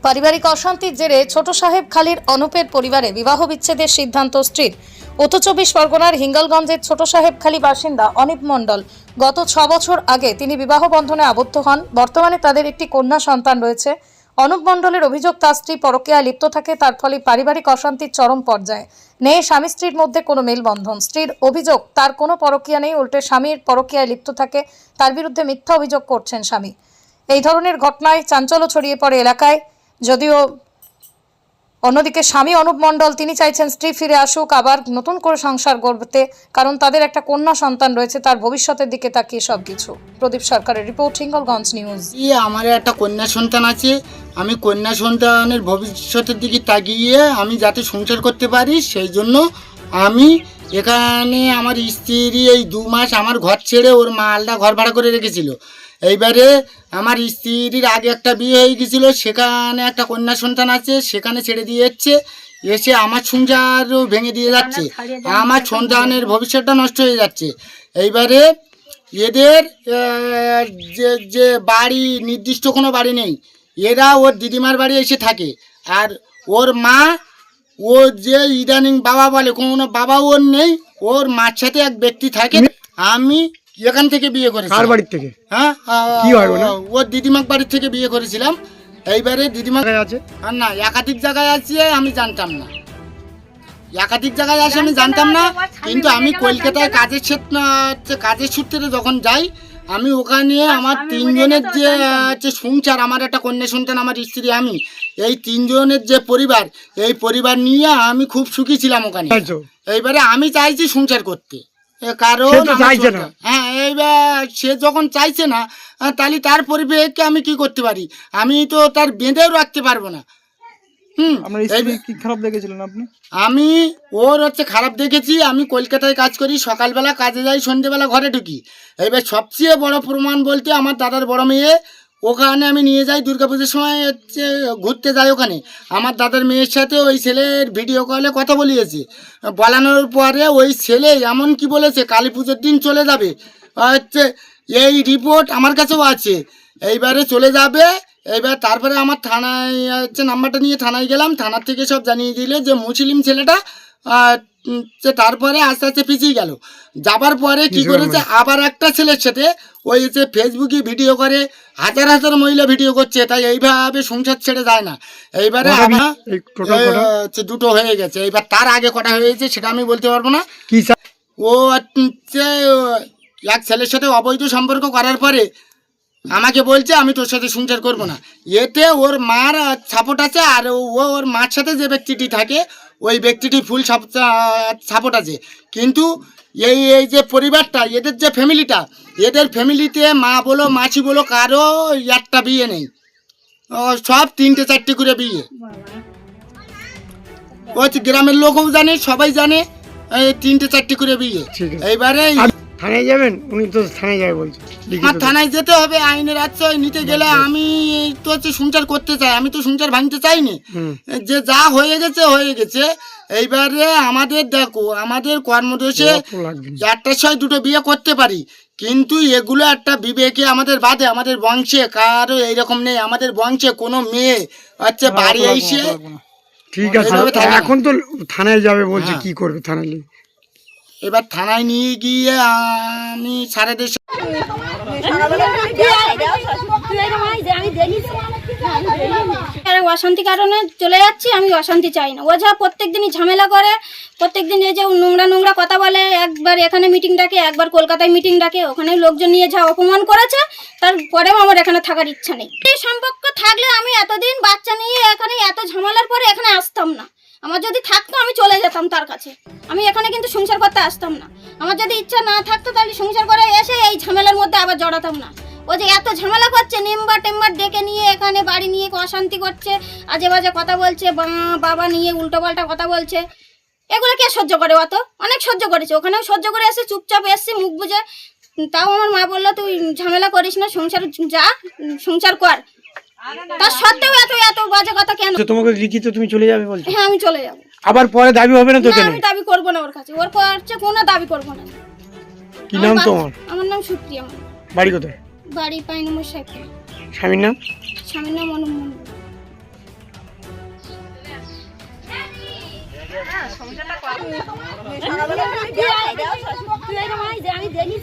পারিবারিক অশান্তির জেরে ছোট সাহেব খালির অনুপের পরিবারে বিবাহ বিচ্ছেদের সিদ্ধান্ত স্ত্রীর। উত্তর চব্বিশ পরগনার হিঙ্গলগঞ্জের ছোট সাহেব খালি বাসিন্দা অনিপ মণ্ডল গত 6 বছর আগে তিনি বিবাহ বন্ধনে আবদ্ধ হন। বর্তমানে তাদের একটি কন্যা সন্তান রয়েছে। অনুপ মণ্ডলের অভিযোগ তার স্ত্রী পরকীয়ায় লিপ্ত থাকে, তার ফলে পারিবারিক অশান্তির চরম পর্যায়ে। নেই স্বামী স্ত্রীর মধ্যে কোনো মেলবন্ধন। স্ত্রীর অভিযোগ তার কোনো পরকীয়া নেই, উল্টে স্বামীর পরকীয়ায় লিপ্ত থাকে। তার বিরুদ্ধে মিথ্যা অভিযোগ করছেন স্বামী। এই ধরনের ঘটনায় চাঞ্চল্য ছড়িয়ে পড়ে এলাকায়। যদিও অন্যদিকে স্বামী অনুপ মণ্ডল তিনি চাইছেন স্ত্রী ফিরে আসুক, আবার নতুন করে সংসার গড়তে, কারণ তাদের একটা কন্যা সন্তান রয়েছে। তার ভবিষ্যতের দিকে তাকিয়ে সবকিছু। প্রদীপ সরকারের রিপোর্ট, হিঙ্গলগঞ্জ নিউজ। আমার একটা কন্যা সন্তান আছে, আমি কন্যা সন্তানের ভবিষ্যতের দিকে তাকিয়ে আমি যাতে সংসার করতে পারি সেই জন্য আমি এখানে আমার স্ত্রী এই 2 মাস আমার ঘর ছেড়ে ওর মা আলাদা ঘর ভাড়া করে রেখেছিল। এইবারে আমার স্ত্রীর আগে একটা বিয়ে হয়ে গেছিলো, সেখানে একটা কন্যা সন্তান আছে, সেখানে ছেড়ে দিয়ে যাচ্ছে, এসে আমার সংসারও ভেঙে দিয়ে যাচ্ছে, আমার সন্তানের ভবিষ্যৎটা নষ্ট হয়ে যাচ্ছে। এইবারে এদের যে বাড়ি নির্দিষ্ট কোনো বাড়ি নেই, এরা ওর দিদিমার বাড়ি এসে থাকে। আর ওর মা ও যে ইদানিং বাবা বলে, কোনো বাবা ওর নেই, ওর মার সাথে এক ব্যক্তি থাকে। আমি এখান থেকে বিয়ে করেছি। কার বাড়ির থেকে? হ্যাঁ, কি হয় ওটা? ওর দিদিমার বাড়ির থেকে বিয়ে করেছিলাম। এইবারে দিদিমা আছে আর না, একাধিক জায়গায় আছে, আমি জানতাম না। একাধিক জায়গায় আছে আমি জানতাম না, কিন্তু আমি কলকাতায় কাজের সূত্রে যখন যাই, আমি ওখানে আমার 3 জনের যে সংসার, আমার একটা কন্যা সন্তান, আমার স্ত্রী, আমি এই 3 জনের যে পরিবার, এই পরিবার নিয়ে আমি খুব সুখী ছিলাম ওখানে। এইবারে আমি চাইছি সংসার করতে, কারণ হ্যাঁ, এইবার সে যখন চাইছে না, তাহলে তার পরিবেশকে আমি কি করতে পারি? আমি তো তার বেঁধেও রাখতে পারবো না। খারাপ দেখেছিলেন আপনি? আমি ওর খারাপ দেখেছি। আমি কলকাতায় কাজ করি, সকালবেলা কাজে যাই, সন্ধ্যেবেলা ঘরে ঢুকি। এবার সবচেয়ে বড় প্রমাণ বলতে আমার দাদার বড় মেয়ে, ওখানে আমি নিয়ে যাই দুর্গাপুজোর সময় ঘুরতে যাই। ওখানে আমার দাদার মেয়ের সাথে ওই ছেলের ভিডিও কলে কথা বলিয়েছে। বলানোর পরে ওই ছেলে এমন কি বলেছে, কালী পুজোর দিন চলে যাবে। এই রিপোর্ট আমার কাছেও আছে। এইবারে চলে যাবে। এইবার তারপরে আমার থানায় নাম্বারটা নিয়ে থানায় গেলাম, থানার থেকে সব জানিয়ে দিলে যে মুসলিম ছেলেটা। তারপরে আস্তে আস্তে পিছিয়ে গেল। যাবার পরে কি করেছে, আবার একটা ছেলের সাথে ওই ফেসবুকে ভিডিও করে, হাজার হাজার মহিলা ভিডিও করছে। তাই এইভাবে সংসার ছেড়ে যায় না। এইবারে দুটো হয়ে গেছে। এইবার তার আগে কটা হয়েছে সেটা আমি বলতে পারবো না। ও এক ছেলের সাথে অবৈধ সম্পর্ক করার পরে আমাকে বলছে আমি তোর সাথে সংসার করবো না। এতে ওর মার সাপোর্ট আছে, আর ওর মার সাথে যে ব্যক্তিটি থাকে ওই ব্যক্তিটি ফুল সাপোর্ট আছে। কিন্তু এই যে পরিবারটা, এদের যে ফ্যামিলিটা, এদের ফ্যামিলিতে মা বলো মাসি বলো কারো একটা বিয়ে নেই, সব 3টে 4টে করে বিয়ে। ওই গ্রামের লোকও জানে, সবাই জানে, 3টে 4টে করে বিয়ে। এইবারে থানায় যাবেন? উনি তো থানায় যাবে বলছে। আমার থানায় যেতে হবে, আইনের আশ্রয় নিতে গেলে। আমি তো সংসার করতে চাই, আমি তো সংসার ভাঙতে চাইনি। যে যা হয়ে গেছে হয়ে গেছে। এইবারে আমাদের দেখো, আমাদের কর্মদোষে 1টার সময় 2টো বিয়ে করতে পারি, কিন্তু এগুলো একটা বিবেকে আমাদের বাদে। আমাদের বংশে কারো এইরকম নেই। আমাদের বংশে কোনো মেয়ে বাড়ি এসে ঠিক আছে, এখন তো থানায় যাবে বলছে। কি করবে থানায়? এবার থানায় নিয়ে গিয়ে আমি সারাদের অশান্তি কারণে চলে যাচ্ছি। আমি অশান্তি চাই না। ও যা প্রত্যেকদিনই ঝামেলা করে, প্রত্যেকদিন এই যে নোংরা কথা বলে। একবার এখানে মিটিং ডাকে, একবার কলকাতায় মিটিং ডাকে। ওখানে লোকজন নিয়ে যা অপমান করেছে, তারপরেও আমার এখানে থাকার ইচ্ছা নেই। এই সম্পর্ক থাকলে আমি এতদিন বাচ্চা নিয়ে এখানে এত ঝামেলার পরে এখানে আসতাম না। আমার যদি থাকতো আমি চলে যেতাম তার কাছে। আমি এখানে কিন্তু সংসার করতে আসতাম না। আমার যদি ইচ্ছা না থাকতো তাহলে সংসার করে এসে এই ঝামেলার মধ্যে আবার জড়াতাম না। ও যে এত ঝামেলা করছে, টেম্বার ডেকে নিয়ে এখানে বাড়ি নিয়ে অশান্তি করছে, আজে বাজে কথা বলছে, বাবা নিয়ে উল্টোপাল্টা কথা বলছে। এগুলো কে সহ্য করে? অত অনেক সহ্য করেছে, ওখানেও সহ্য করে এসে চুপচাপ এসছি মুখ বুঝে। তাও আমার মা বললো তুই ঝামেলা করিস না, সংসার যা, সংসার কর। তার সত্ত্বেও এত বাজে কথা কেন? তোমাকে লিখিত তুমি চলে যাবে বলছো? হ্যাঁ, আমি চলে যাবো। আবার পরে দাবি হবে না তো? কেন আমি দাবি করবো না ওর কাছে, ওর কাছে কোনো দাবি করবো না। কি নাম তোমার? আমার নাম সুপ্রিয়া। বাড়ি কোথায়? বাড়ি 5 নম্বর সাইকেল। স্বামীর নাম? স্বামীর নাম অনুপ মণ্ডল। আমি দেখি